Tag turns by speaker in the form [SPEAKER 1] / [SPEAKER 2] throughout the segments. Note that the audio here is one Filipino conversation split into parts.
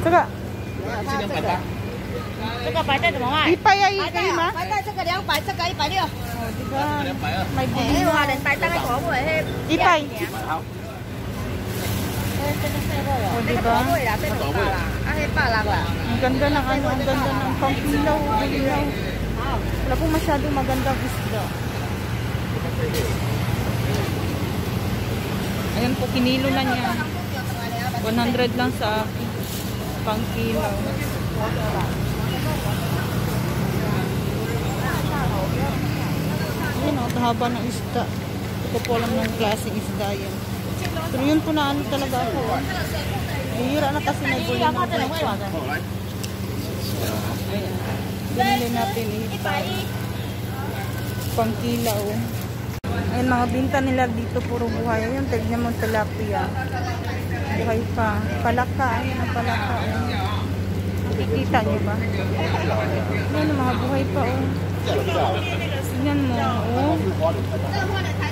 [SPEAKER 1] 这个
[SPEAKER 2] 这个白带怎么卖
[SPEAKER 1] ？100呀，一个吗？
[SPEAKER 3] 白带这个200，这个160。
[SPEAKER 1] May buli na.
[SPEAKER 3] 話你白帶嗰個係
[SPEAKER 1] 100. Oh, diba? Ang ganda ng ano, ang ganda ng pangkilaw, bulilaw. Wala pong masyadong magandang isda. Ayan po, kinilo na niya. 100 lang sa akin. Pangkilaw. Ayan o, haba ng isda. Ito ko po alam ng klaseng isda yan. Pero yun po na ano talaga ako. Hihira na kasi may buli ng presyo. Ayan. Binili natin ipay. Pangkilaw. Ayan, mga binta nila dito puro buhay. Ayan, tignan mo tilapia. Buhay pa. Palaka. Ayan ang palaka. Nakikita nyo ba? Ayan, mga buhay pa. Tignan mo.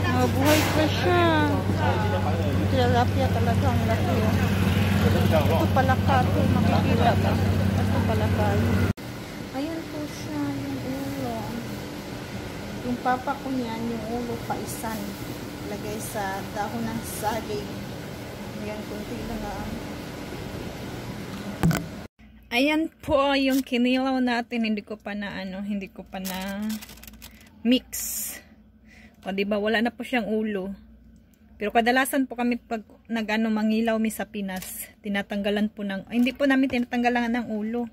[SPEAKER 1] Mga buhay pa siya. Tilapia talaga. Ang laki. Ito palaka. Ito makikita ba? Ito palaka. Ayan po siya. Yung ulo. Yung papa ko niyan, yung ulo paisan. Lagay sa dahon ng saging. Ayan, kunti lang na. Ayan po yung kinilaw natin. Hindi ko pa na mix. O diba, wala na po siyang ulo. Pero kadalasan po kami pag mangilaw mi sa Pinas, tinatanggalan po hindi po namin tinatanggalan ng ulo.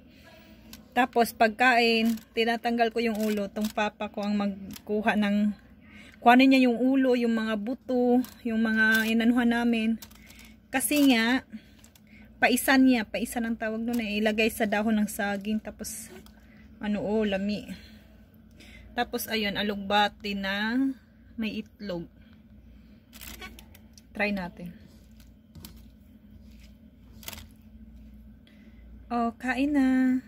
[SPEAKER 1] Tapos pagkain, tinatanggal ko yung ulo. Tong papa ko ang magkuha ng kuhanin niya yung ulo, yung mga buto, yung mga inanuhan namin. Kasi nga paisan ang tawag doon, ilagay sa dahon ng saging, tapos lami. Tapos ayun, alugbati na may itlog. Try natin. Oh, kain na.